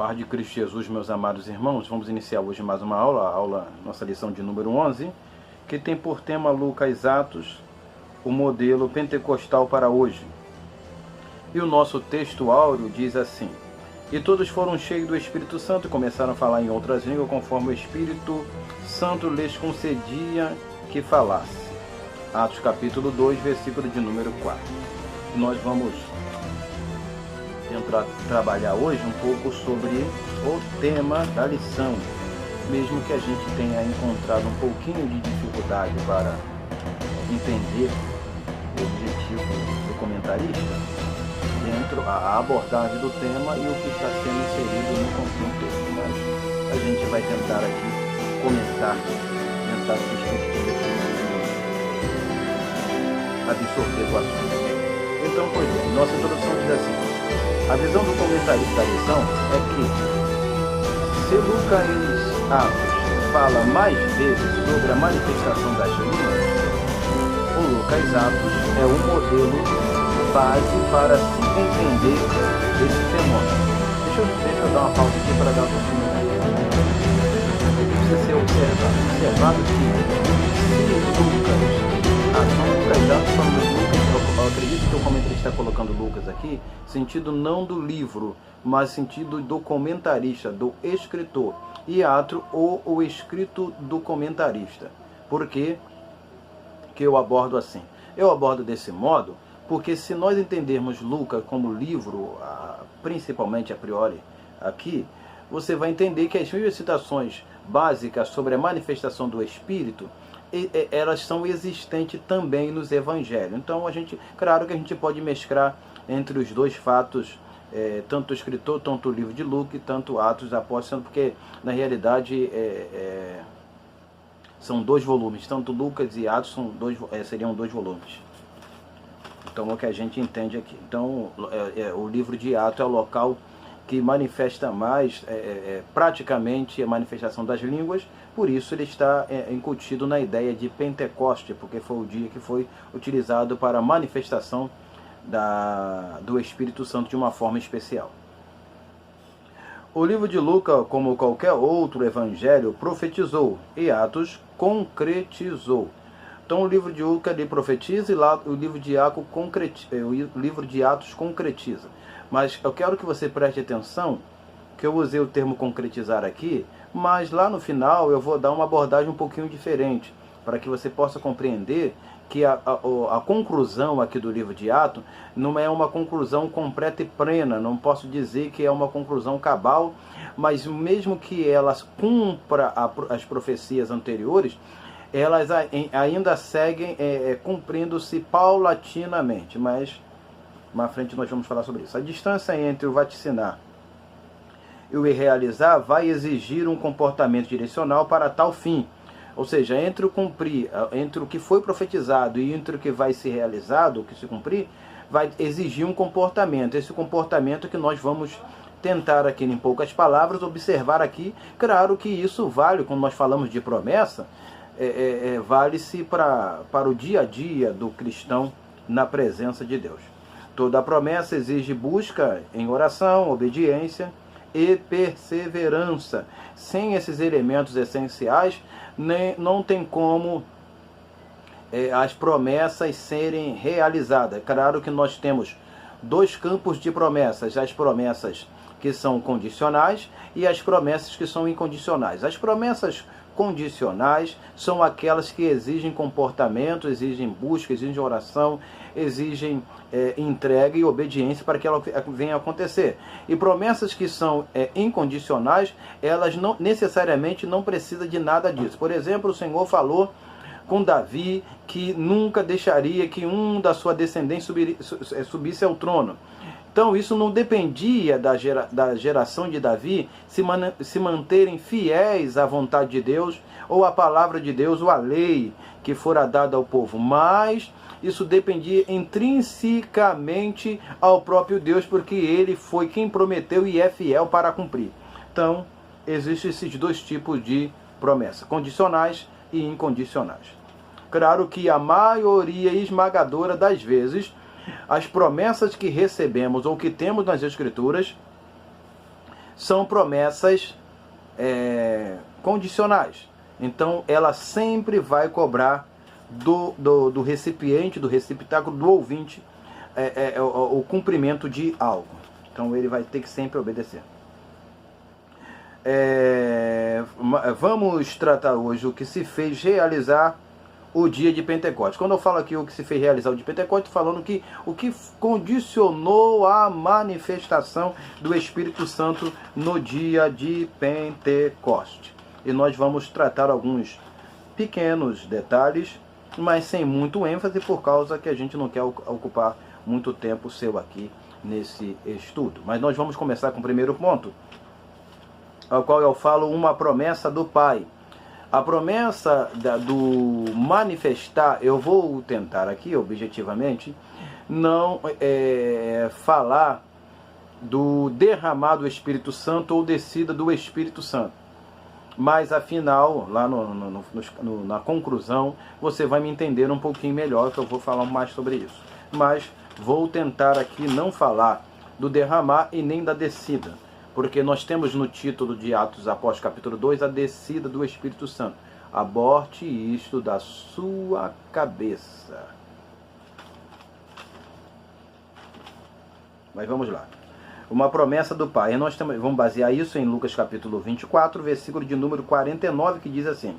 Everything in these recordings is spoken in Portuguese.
paz de Cristo Jesus, meus amados irmãos, vamos iniciar hoje mais uma nossa lição de número 11, que tem por tema Lucas Atos, o modelo pentecostal para hoje. E o nosso texto áureo diz assim: E todos foram cheios do Espírito Santo e começaram a falar em outras línguas, conforme o Espírito Santo lhes concedia que falasse. Atos capítulo 2, versículo de número 4. Nós vamos tentar trabalhar hoje um pouco sobre o tema da lição, mesmo que a gente tenha encontrado um pouquinho de dificuldade para entender o objetivo do comentarista dentro a abordagem do tema e o que está sendo inserido no contexto, mas a gente vai tentar aqui comentar, tentar absorver o assunto. Então, pois bem, nossa introdução diz assim: a visão do comentarista da lição é que, se Lucas Atos fala mais vezes sobre a manifestação das línguas, o Lucas Atos é um modelo base para se entender esse fenômeno. Deixa eu dar uma pausa aqui para dar uma continuidade. Precisa ser observado que se Lucas Atos falando de Lucas, eu acredito que o comentarista está colocando Lucas aqui, sentido não do livro, mas sentido do comentarista, do escritor. E Atos, ou o escrito do comentarista. Por que eu abordo assim? Eu abordo desse modo porque, se nós entendermos Lucas como livro, principalmente a priori aqui, você vai entender que as mesmas citações básicas sobre a manifestação do Espírito, elas são existentes também nos evangelhos. Então, claro que a gente pode mesclar entre os dois fatos, tanto o escritor, tanto o livro de Lucas, tanto Atos Apóstolos, porque na realidade são dois volumes, tanto Lucas e Atos seriam dois volumes. Então, é o que a gente entende aqui. Então, o livro de Atos é o local que manifesta mais, praticamente, a manifestação das línguas. Por isso ele está incutido na ideia de Pentecoste, porque foi o dia que foi utilizado para a manifestação do Espírito Santo de uma forma especial. O livro de Lucas, como qualquer outro evangelho, profetizou, e Atos concretizou. Então, o livro de Lucas ele profetiza e lá o livro de Atos concretiza. Mas eu quero que você preste atenção, que eu usei o termo concretizar aqui, mas lá no final eu vou dar uma abordagem um pouquinho diferente, para que você possa compreender que a conclusão aqui do livro de Atos não é uma conclusão completa e plena, não posso dizer que é uma conclusão cabal, mas mesmo que elas cumpra as profecias anteriores, elas ainda seguem cumprindo-se paulatinamente, mas mais à frente nós vamos falar sobre isso. A distância entre o vaticinar e o realizar vai exigir um comportamento direcional para tal fim. Ou seja, entre o que foi profetizado e entre o que vai ser realizado, o que se cumprir, vai exigir um comportamento. Esse comportamento que nós vamos tentar aqui, em poucas palavras, observar aqui. Claro que isso vale, quando nós falamos de promessa, vale-se para o dia a dia do cristão na presença de Deus. Toda promessa exige busca em oração, obediência e perseverança. Sem esses elementos essenciais, não tem como as promessas serem realizadas. Claro que nós temos dois campos de promessas: as promessas que são condicionais e as promessas que são incondicionais. As promessas condicionais são aquelas que exigem comportamento, exigem busca, exigem oração, exigem entrega e obediência para que ela venha a acontecer. E promessas que são incondicionais, elas não necessariamente não precisam de nada disso. Por exemplo, o Senhor falou com Davi que nunca deixaria que um da sua descendência subisse ao trono. Então, isso não dependia da geração de Davi se manterem fiéis à vontade de Deus, ou à palavra de Deus, ou à lei que fora dada ao povo. Mas isso dependia intrinsecamente ao próprio Deus, porque Ele foi quem prometeu e é fiel para cumprir. Então, existem esses dois tipos de promessas: condicionais e incondicionais. Claro que a maioria esmagadora das vezes, as promessas que recebemos ou que temos nas Escrituras são promessas condicionais. Então ela sempre vai cobrar do recipiente, do receptáculo, do ouvinte, o cumprimento de algo. Então ele vai ter que sempre obedecer. Vamos tratar hoje o que se fez realizar o dia de Pentecostes. Quando eu falo aqui o que se fez realizar o dia de Pentecostes, estou falando que o que condicionou a manifestação do Espírito Santo no dia de Pentecostes. E nós vamos tratar alguns pequenos detalhes, mas sem muito ênfase, por causa que a gente não quer ocupar muito tempo seu aqui nesse estudo. Mas nós vamos começar com o primeiro ponto, ao qual eu falo uma promessa do Pai. A promessa do manifestar, eu vou tentar aqui, objetivamente, não falar do derramar do Espírito Santo ou descida do Espírito Santo. Mas, afinal, lá na conclusão, você vai me entender um pouquinho melhor, que eu vou falar mais sobre isso. Mas vou tentar aqui não falar do derramar e nem da descida, porque nós temos no título de Atos Apóstolos capítulo 2 a descida do Espírito Santo. Aborte isto da sua cabeça. Mas vamos lá. Uma promessa do Pai. E nós vamos basear isso em Lucas capítulo 24, versículo de número 49, que diz assim: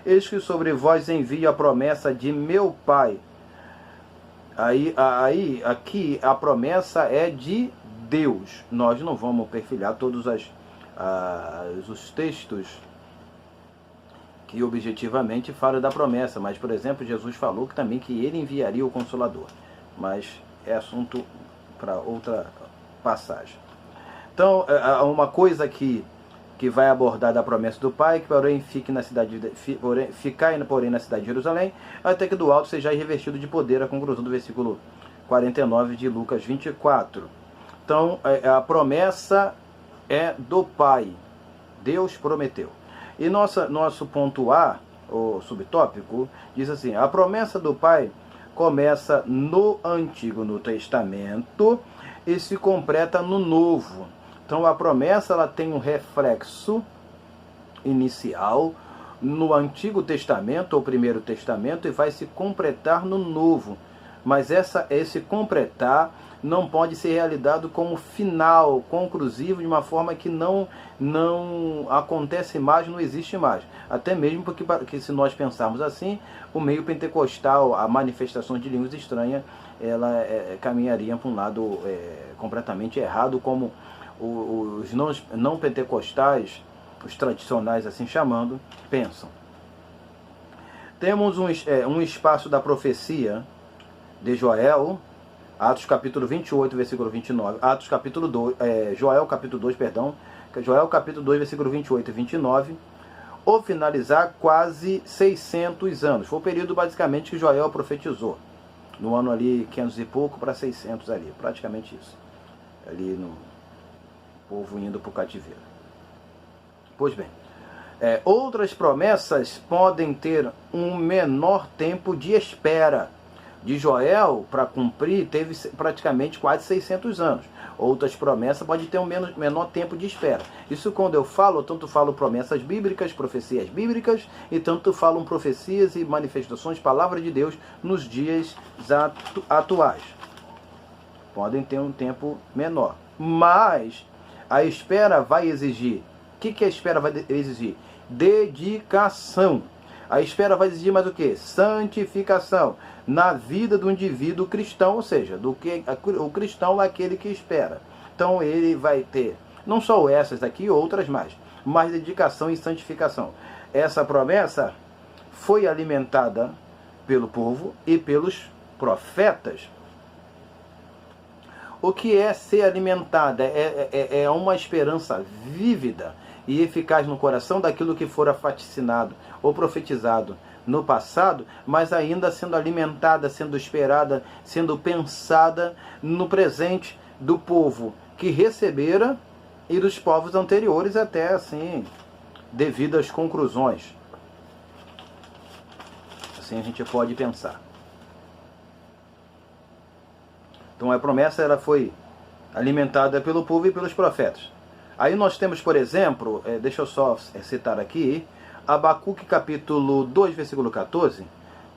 eis que sobre vós envio a promessa de meu Pai. Aqui a promessa é de Deus. Nós não vamos perfilhar todos os textos que objetivamente falam da promessa, mas, por exemplo, Jesus falou que também que ele enviaria o Consolador, mas é assunto para outra passagem. Então, uma coisa que vai abordar da promessa do Pai, que porém ficai na cidade de Jerusalém, até que do alto seja revestido de poder, a conclusão do versículo 49 de Lucas 24. Então, a promessa é do Pai. Deus prometeu. E nosso ponto A, o subtópico, diz assim: a promessa do Pai começa no Antigo, no Testamento, e se completa no Novo. Então, a promessa ela tem um reflexo inicial no Antigo Testamento, ou Primeiro Testamento, e vai se completar no Novo. Mas esse completar não pode ser realizado como final, conclusivo, de uma forma que não acontece mais, não existe mais. Até mesmo porque se nós pensarmos assim, o meio pentecostal, a manifestação de línguas estranhas, ela caminharia para um lado completamente errado, como os não pentecostais, os tradicionais assim chamando, pensam. Temos um espaço da profecia de Joel, Atos capítulo 28, versículo 29, Joel capítulo 2, Joel capítulo 2, versículo 28 e 29, ou finalizar quase 600 anos. Foi o período basicamente que Joel profetizou, no ano ali 500 e pouco para 600 ali, praticamente isso. Ali no povo indo para o cativeiro. Pois bem, outras promessas podem ter um menor tempo de espera. De Joel, para cumprir, teve praticamente quase 600 anos. Outras promessas podem ter um menor tempo de espera. Isso quando eu tanto falo promessas bíblicas, profecias bíblicas, e tanto falo profecias e manifestações, palavra de Deus, nos dias atuais. Podem ter um tempo menor. Mas a espera vai exigir. O que a espera vai exigir? Dedicação. A espera vai exigir mais o quê? Santificação na vida do indivíduo cristão, ou seja, o cristão é aquele que espera. Então ele vai ter, não só essas daqui, outras mais dedicação e santificação. Essa promessa foi alimentada pelo povo e pelos profetas. O que é ser alimentada? É uma esperança vívida e eficaz no coração daquilo que fora vaticinado ou profetizado no passado, mas ainda sendo alimentada, sendo esperada, sendo pensada no presente do povo que recebera e dos povos anteriores, até assim, devido às conclusões. Assim a gente pode pensar. Então a promessa ela foi alimentada pelo povo e pelos profetas. Aí nós temos, por exemplo, deixa eu só citar aqui, Abacuque capítulo 2, versículo 14,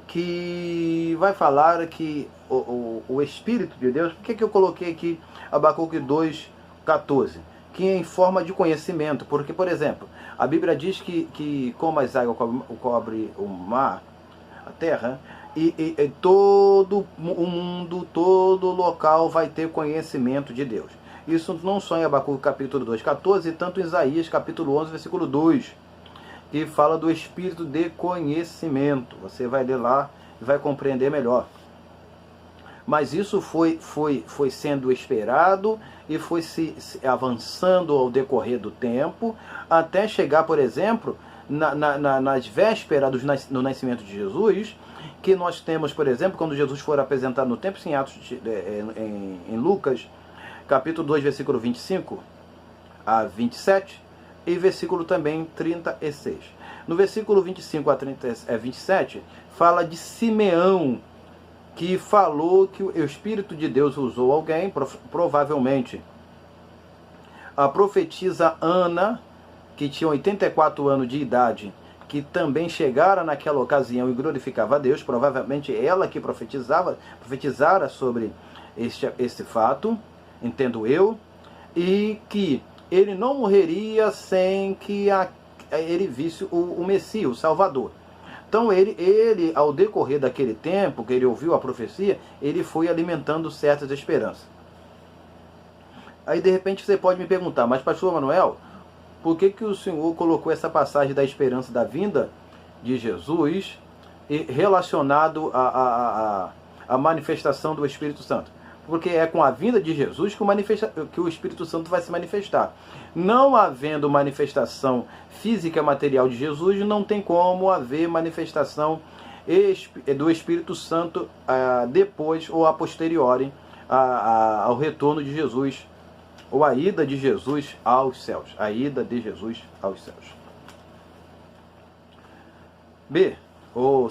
que vai falar que o Espírito de Deus, por que eu coloquei aqui Abacuque 2, 14? Que é em forma de conhecimento, porque, por exemplo, a Bíblia diz que como as águas cobre o mar, a terra, e todo o mundo, todo local vai ter conhecimento de Deus. Isso não só em Abacuque capítulo 2, 14, e tanto em Isaías capítulo 11, versículo 2, que fala do espírito de conhecimento. Você vai ler lá e vai compreender melhor. Mas isso foi sendo esperado e foi se avançando ao decorrer do tempo, até chegar, por exemplo, nas vésperas do nascimento de Jesus, que nós temos, por exemplo, quando Jesus for apresentado no templo, em Atos, em Lucas, capítulo 2, versículo 25 a 27, e versículo também 36. No versículo 25 a 27, fala de Simeão, que falou que o Espírito de Deus usou alguém, provavelmente a profetisa Ana, que tinha 84 anos de idade, que também chegara naquela ocasião e glorificava a Deus, provavelmente ela que profetizara sobre este fato, entendo eu, e que ele não morreria sem que ele visse o Messias, o Salvador. Então ele, ao decorrer daquele tempo que ele ouviu a profecia, ele foi alimentando certas esperanças. Aí de repente você pode me perguntar, mas pastor Manuel, por que o Senhor colocou essa passagem da esperança da vinda de Jesus relacionado à manifestação do Espírito Santo? Porque é com a vinda de Jesus que o Espírito Santo vai se manifestar. Não havendo manifestação física material de Jesus, não tem como haver manifestação do Espírito Santo depois ou a posteriori ao retorno de Jesus, ou a ida de Jesus aos céus. A ida de Jesus aos céus. B, o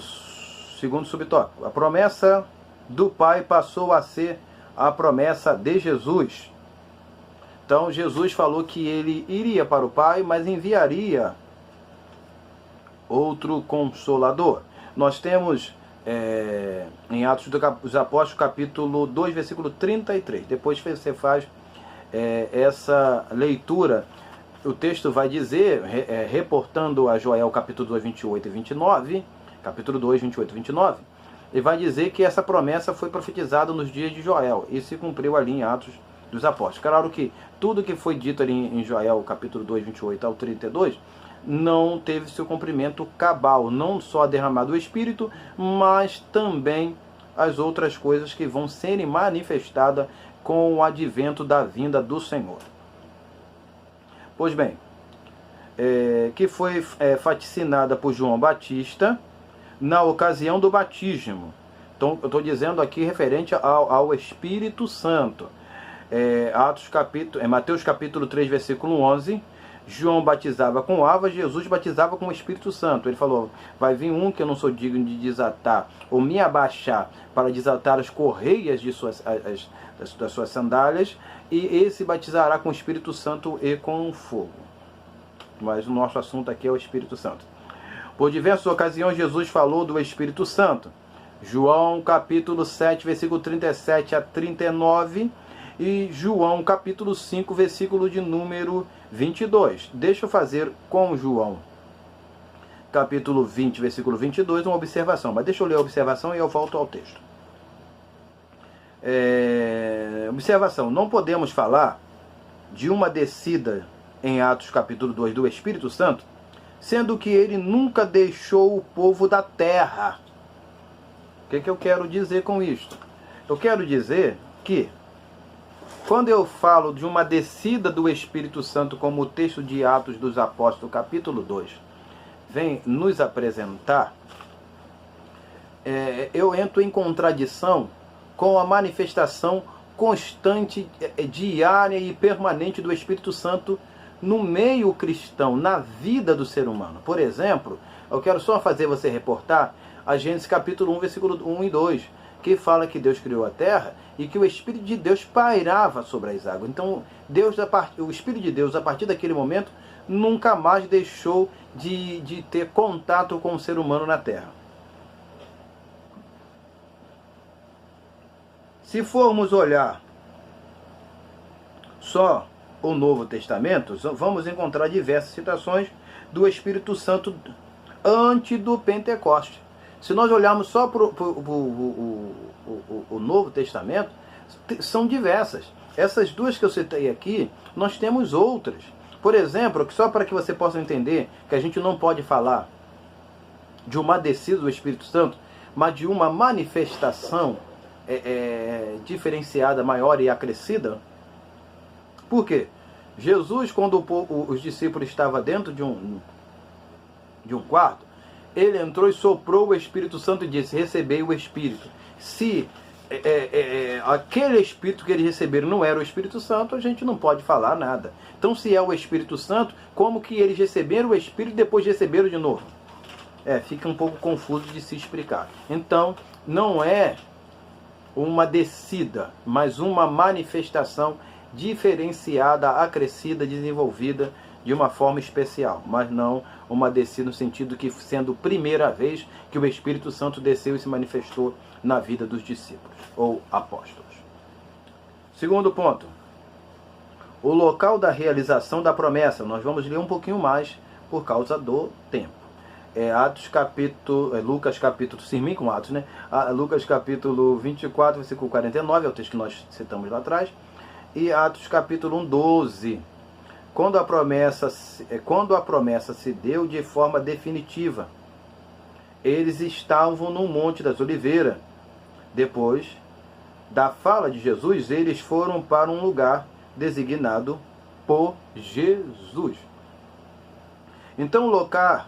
segundo subtópico. A promessa do Pai passou a ser a promessa de Jesus. Então Jesus falou que ele iria para o Pai, mas enviaria outro Consolador. Nós temos em Atos dos Apóstolos, capítulo 2, versículo 33. Depois você faz essa leitura. O texto vai dizer, reportando a Joel capítulo 2, 28 e 29, capítulo 2, 28 e 29, ele vai dizer que essa promessa foi profetizada nos dias de Joel e se cumpriu ali em Atos dos Apóstolos. Claro que tudo que foi dito ali em Joel, capítulo 2, 28 ao 32, não teve seu cumprimento cabal, não só derramado o Espírito, mas também as outras coisas que vão serem manifestadas com o advento da vinda do Senhor. Pois bem, que foi vaticinada por João Batista na ocasião do batismo. Então, eu estou dizendo aqui referente ao Espírito Santo. Mateus capítulo 3, versículo 11, João batizava com água, Jesus batizava com o Espírito Santo. Ele falou, vai vir um que eu não sou digno de desatar, ou me abaixar para desatar as correias das suas sandálias, e esse batizará com o Espírito Santo e com fogo. Mas o nosso assunto aqui é o Espírito Santo. Por diversas ocasiões Jesus falou do Espírito Santo. João capítulo 7, versículo 37 a 39, e João capítulo 5, versículo de número 22. Deixa eu fazer com João capítulo 20, versículo 22, uma observação. Mas deixa eu ler a observação e eu volto ao texto. Observação. Não podemos falar de uma descida em Atos capítulo 2 do Espírito Santo, sendo que ele nunca deixou o povo da terra. O que eu quero dizer com isto? Eu quero dizer que, quando eu falo de uma descida do Espírito Santo, como o texto de Atos dos Apóstolos, capítulo 2, vem nos apresentar, eu entro em contradição com a manifestação constante, diária e permanente do Espírito Santo no meio cristão, na vida do ser humano. Por exemplo, eu quero só fazer você reportar a Gênesis capítulo 1, versículo 1 e 2, que fala que Deus criou a terra e que o Espírito de Deus pairava sobre as águas. Então, o Espírito de Deus, a partir daquele momento, nunca mais deixou de ter contato com o ser humano na terra. Se formos olhar só o Novo Testamento, vamos encontrar diversas citações do Espírito Santo antes do Pentecoste. Se nós olharmos só para o Novo Testamento, são diversas. Essas duas que eu citei aqui, nós temos outras. Por exemplo, só para que você possa entender que a gente não pode falar de uma descida do Espírito Santo, mas de uma manifestação diferenciada, maior e acrescida. Por quê? Jesus, quando os discípulos estavam dentro de um quarto, ele entrou e soprou o Espírito Santo e disse: recebei o Espírito. Se aquele Espírito que eles receberam não era o Espírito Santo, a gente não pode falar nada. Então, se é o Espírito Santo, como que eles receberam o Espírito e depois receberam de novo? Fica um pouco confuso de se explicar. Então, não é uma descida, mas uma manifestação diferenciada, acrescida, desenvolvida de uma forma especial, mas não uma descida no sentido que sendo a primeira vez que o Espírito Santo desceu e se manifestou na vida dos discípulos ou apóstolos. Segundo ponto, o local da realização da promessa. Nós vamos ler um pouquinho mais por causa do tempo. Lucas capítulo, com Atos, né? Lucas capítulo 24, versículo 49, é o texto que nós citamos lá atrás, e Atos capítulo 1, 12. Quando a promessa se deu de forma definitiva, eles estavam no Monte das Oliveiras. Depois da fala de Jesus, eles foram para um lugar designado por Jesus. Então,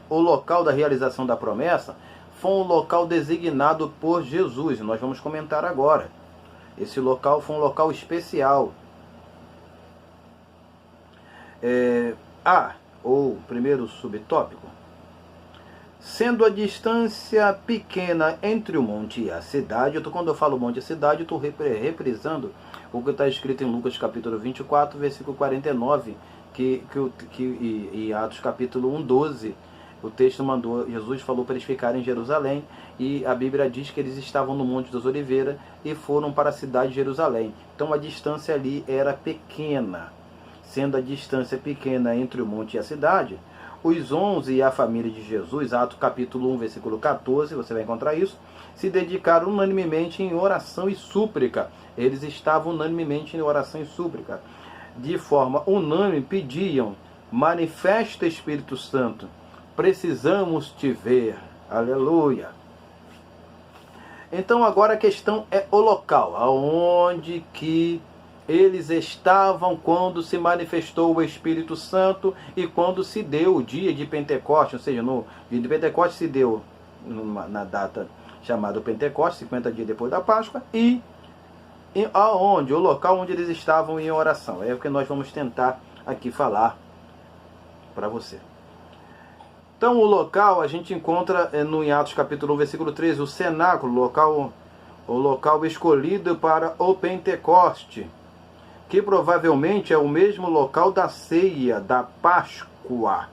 o local da realização da promessa foi um local designado por Jesus. Nós vamos comentar agora. Esse local foi um local especial. Ou primeiro subtópico. Sendo a distância pequena entre o monte e a cidade, quando eu falo monte e cidade, eu estou reprisando o que está escrito em Lucas capítulo 24, versículo 49, e Atos capítulo 1, 12, o texto Jesus falou para eles ficarem em Jerusalém, e a Bíblia diz que eles estavam no Monte das Oliveiras e foram para a cidade de Jerusalém. Então a distância ali era pequena. Sendo a distância pequena entre o monte e a cidade, os 11 e a família de Jesus, Atos capítulo 1, versículo 14, você vai encontrar isso, se dedicaram unanimemente em oração e súplica. Eles estavam unanimemente em oração e súplica. De forma unânime pediam: manifesta, Espírito Santo, precisamos te ver. Aleluia. Então agora a questão é o local, aonde que eles estavam quando se manifestou o Espírito Santo e quando se deu o dia de Pentecostes. Ou seja, no dia de Pentecostes se deu na data chamada Pentecostes, 50 dias depois da Páscoa, e aonde? O local onde eles estavam em oração. É o que nós vamos tentar aqui falar para você. Então o local a gente encontra no em Atos capítulo 1, versículo 13, o cenáculo, o local escolhido para o Pentecoste, que provavelmente é o mesmo local da ceia, da Páscoa.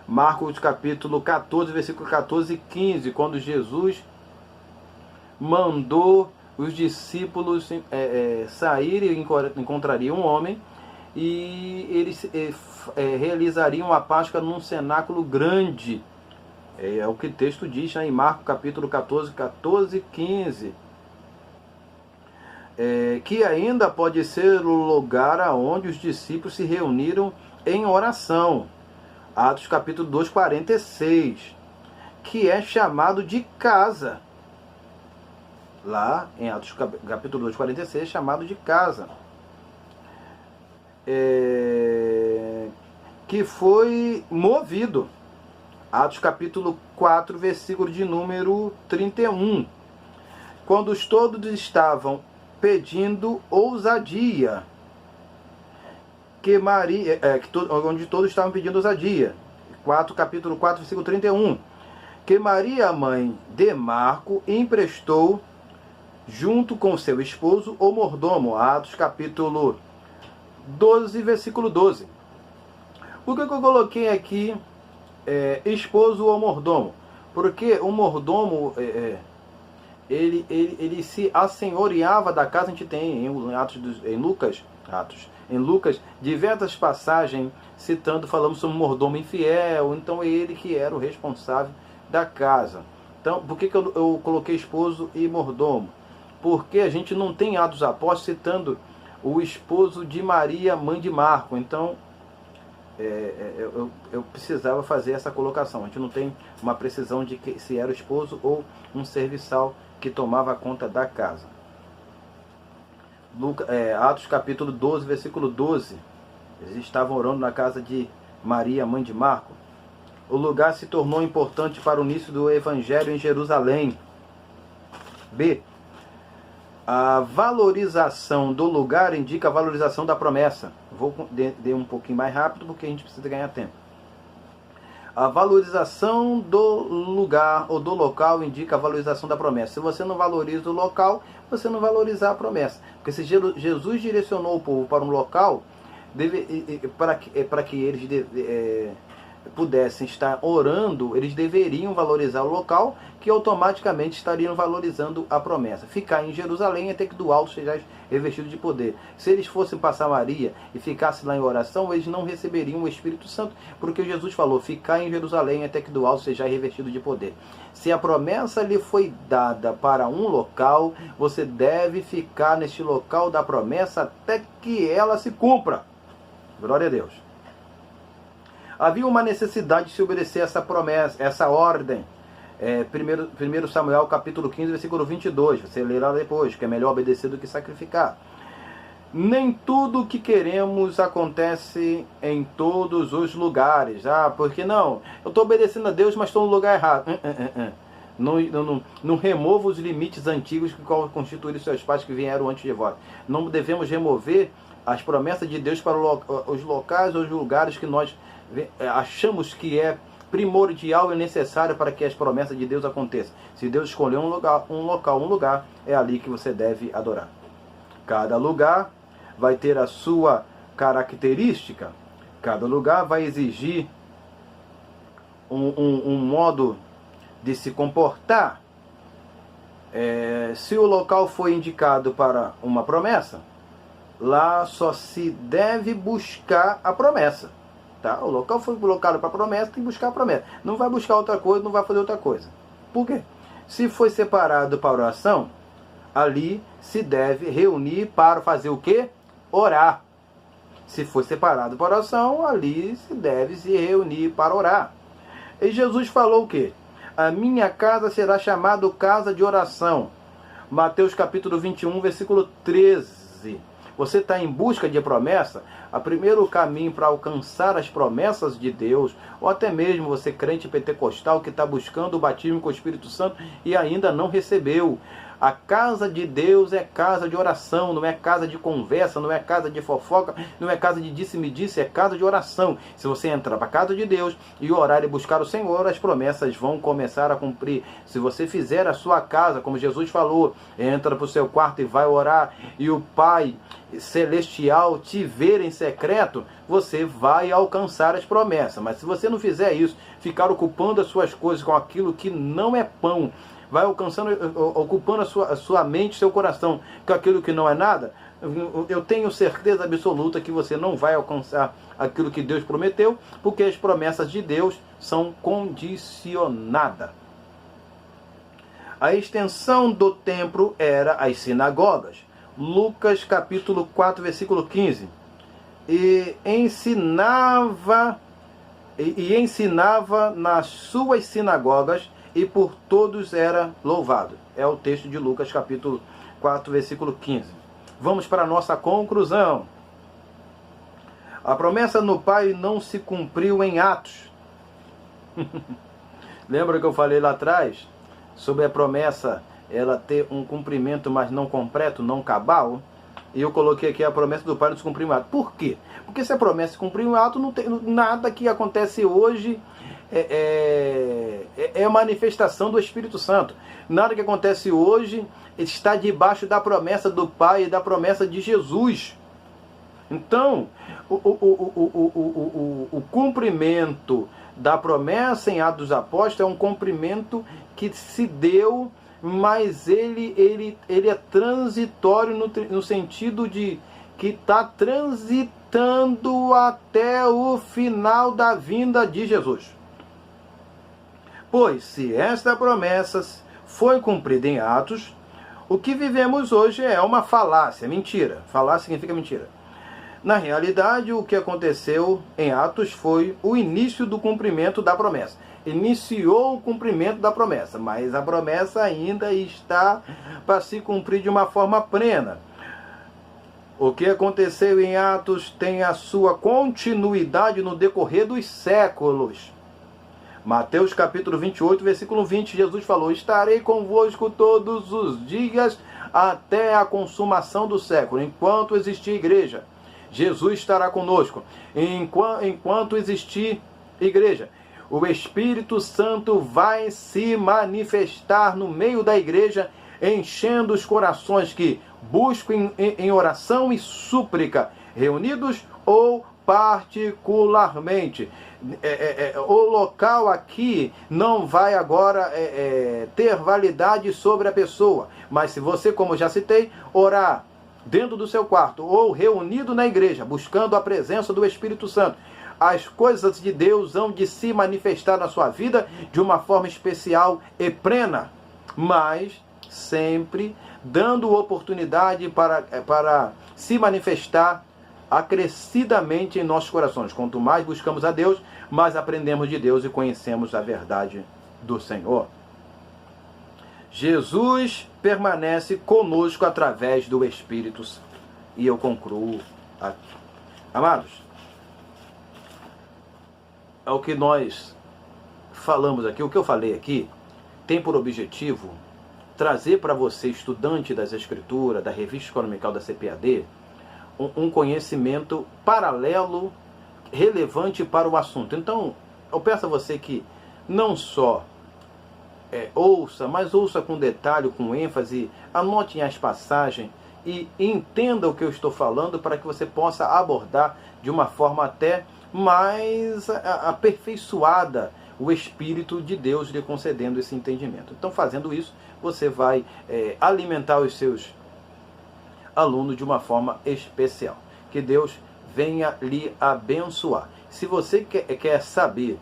Marcos capítulo 14, versículo 14 e 15, quando Jesus mandou os discípulos saírem e encontrariam um homem, e eles realizariam a Páscoa num cenáculo grande. É o que o texto diz, né, em Marcos capítulo 14, 14 e 15. Que ainda pode ser o lugar aonde os discípulos se reuniram em oração. Atos capítulo 2, 46. Que é chamado de casa. Lá em Atos capítulo 2, 46, é chamado de casa. Que foi movido. Atos capítulo 4, versículo de número 31. Quando todos estavam pedindo ousadia, onde todos estavam pedindo ousadia. Capítulo 4, versículo 31. Que Maria, mãe de Marco, emprestou junto com seu esposo ou mordomo. Atos capítulo 12, versículo 12. Por que eu coloquei aqui esposo ou mordomo? Porque o mordomo, ele se assenhoreava da casa. A gente tem em Lucas, diversas passagens citando, falando sobre um mordomo infiel. Então é ele que era o responsável da casa. Então, por que eu coloquei esposo e mordomo? Porque a gente não tem Atos dos Apóstolos citando o esposo de Maria, mãe de Marco. Então, eu precisava fazer essa colocação. A gente não tem uma precisão de que se era o esposo ou um serviçal que tomava conta da casa. Atos capítulo 12, versículo 12. Eles estavam orando na casa de Maria, mãe de Marco. O lugar se tornou importante para o início do evangelho em Jerusalém. B. A valorização do lugar indica a valorização da promessa. Vou dar um pouquinho mais rápido porque a gente precisa ganhar tempo. A valorização do lugar ou do local indica a valorização da promessa. Se você não valoriza o local, você não valoriza a promessa. Porque se Jesus direcionou o povo para um local, para que eles pudessem estar orando, eles deveriam valorizar o local, que automaticamente estariam valorizando a promessa. Ficar em Jerusalém até que do alto seja revestido de poder. Se eles fossem para Samaria e ficassem lá em oração, eles não receberiam o Espírito Santo, porque Jesus falou, ficar em Jerusalém até que do alto seja revestido de poder. Se a promessa lhe foi dada para um local, você deve ficar neste local da promessa até que ela se cumpra. Glória a Deus. Havia uma necessidade de se obedecer essa promessa, essa ordem. 1 Samuel capítulo 15, versículo 22. Você lerá depois, que é melhor obedecer do que sacrificar. Nem tudo o que queremos acontece em todos os lugares. Porque não? Eu estou obedecendo a Deus, mas estou no lugar errado. Não remova os limites antigos que constituíram seus pais que vieram antes de vós. Não devemos remover as promessas de Deus para os locais ou os lugares que nós achamos que é primordial e necessário para que as promessas de Deus aconteçam. Se Deus escolheu um lugar, é ali que você deve adorar. Cada lugar vai ter a sua característica, cada lugar vai exigir um modo de se comportar. Se o local foi indicado para uma promessa, lá só se deve buscar a promessa. Tá? O local foi colocado para a promessa, tem que buscar a promessa. Não vai buscar outra coisa, não vai fazer outra coisa. Por quê? Se foi separado para oração, ali se deve reunir para fazer o quê? Orar. Se foi separado para oração, ali se deve se reunir para orar. E Jesus falou o quê? A minha casa será chamada casa de oração. Mateus capítulo 21, versículo 13. Você está em busca de promessa? O primeiro caminho para alcançar as promessas de Deus, ou até mesmo você crente pentecostal que está buscando o batismo com o Espírito Santo e ainda não recebeu. A casa de Deus é casa de oração, não é casa de conversa, não é casa de fofoca, não é casa de disse-me-disse, é casa de oração. Se você entrar para a casa de Deus e orar e buscar o Senhor, as promessas vão começar a cumprir. Se você fizer a sua casa, como Jesus falou, entra para o seu quarto e vai orar, e o Pai Celestial te ver em secreto, você vai alcançar as promessas. Mas se você não fizer isso, ficar ocupando as suas coisas com aquilo que não é pão, vai ocupando a sua mente, seu coração com aquilo que não é nada, eu tenho certeza absoluta que você não vai alcançar aquilo que Deus prometeu, porque as promessas de Deus são condicionadas. A extensão do templo era as sinagogas. Lucas capítulo 4, versículo 15. E ensinava nas suas sinagogas, e por todos era louvado. É o texto de Lucas capítulo 4, versículo 15. Vamos para a nossa conclusão. A promessa no Pai não se cumpriu em Atos. Lembra que eu falei lá atrás sobre a promessa ela ter um cumprimento, mas não completo, não cabal? E eu coloquei aqui a promessa do Pai não se cumprir em ato. Por quê? Porque se a promessa se cumprir em ato, não tem nada que acontece hoje é manifestação do Espírito Santo. Nada que acontece hoje está debaixo da promessa do Pai e da promessa de Jesus. Então, o cumprimento da promessa em Atos dos Apóstolos é um cumprimento que se deu, mas ele é transitório no sentido de que está transitando até o final da vinda de Jesus. Pois, se esta promessa foi cumprida em Atos, o que vivemos hoje é uma falácia, mentira. Falácia significa mentira. Na realidade, o que aconteceu em Atos foi o início do cumprimento da promessa. Iniciou o cumprimento da promessa, mas a promessa ainda está para se cumprir de uma forma plena. O que aconteceu em Atos tem a sua continuidade no decorrer dos séculos. Mateus capítulo 28, versículo 20, Jesus falou: estarei convosco todos os dias até a consumação do século. Enquanto existir igreja, Jesus estará conosco. Enquanto existir igreja, o Espírito Santo vai se manifestar no meio da igreja, enchendo os corações que buscam em oração e súplica, reunidos ou particularmente. O local aqui não vai agora ter validade sobre a pessoa, mas se você, como já citei, orar dentro do seu quarto ou reunido na igreja, buscando a presença do Espírito Santo, as coisas de Deus hão de se manifestar na sua vida de uma forma especial e plena, mas sempre dando oportunidade para se manifestar acrescidamente em nossos corações. Quanto mais buscamos a Deus, mais aprendemos de Deus e conhecemos a verdade do Senhor. Jesus permanece conosco através do Espírito Santo. E eu concluo aqui. Amados, é o que nós falamos aqui, o que eu falei aqui, tem por objetivo trazer para você, estudante das Escrituras, da Revista Econômica da CPAD, um conhecimento paralelo, relevante para o assunto. Então, eu peço a você que não só ouça, mas ouça com detalhe, com ênfase, anote as passagens e entenda o que eu estou falando para que você possa abordar de uma forma até mais aperfeiçoada, o Espírito de Deus lhe concedendo esse entendimento. Então, fazendo isso, você vai alimentar os seus alunos de uma forma especial. Que Deus venha lhe abençoar. Se você quer saber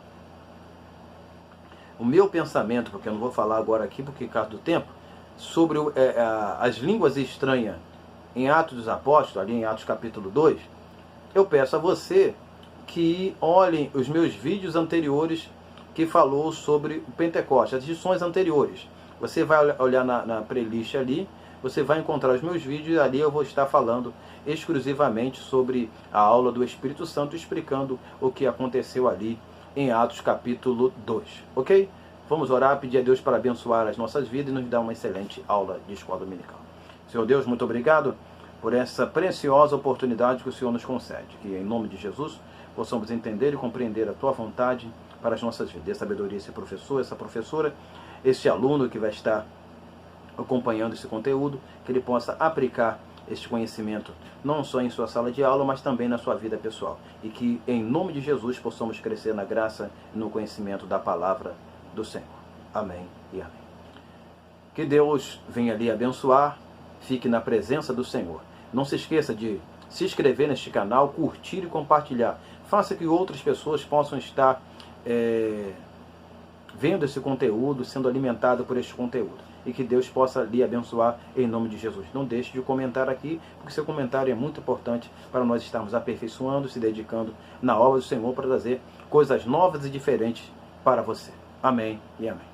o meu pensamento, porque eu não vou falar agora aqui, porque causa do tempo, sobre as línguas estranhas em Atos dos Apóstolos, ali em Atos capítulo 2, eu peço a você que olhem os meus vídeos anteriores que falou sobre o Pentecostes, as edições anteriores. Você vai olhar na playlist ali, você vai encontrar os meus vídeos e ali eu vou estar falando exclusivamente sobre a aula do Espírito Santo, explicando o que aconteceu ali em Atos capítulo 2, ok? Vamos orar, pedir a Deus para abençoar as nossas vidas e nos dar uma excelente aula de escola dominical. Senhor Deus, muito obrigado por essa preciosa oportunidade que o Senhor nos concede. Que em nome de Jesus possamos entender e compreender a Tua vontade para as nossas vidas. Dê sabedoria a esse professor, essa professora, esse aluno que vai estar acompanhando esse conteúdo, que ele possa aplicar este conhecimento não só em sua sala de aula, mas também na sua vida pessoal. E que em nome de Jesus possamos crescer na graça e no conhecimento da palavra do Senhor. Amém e amém. Que Deus venha lhe abençoar, fique na presença do Senhor. Não se esqueça de se inscrever neste canal, curtir e compartilhar. Faça que outras pessoas possam estar vendo esse conteúdo, sendo alimentado por este conteúdo. E que Deus possa lhe abençoar em nome de Jesus. Não deixe de comentar aqui, porque seu comentário é muito importante para nós estarmos aperfeiçoando, se dedicando na obra do Senhor para trazer coisas novas e diferentes para você. Amém e amém.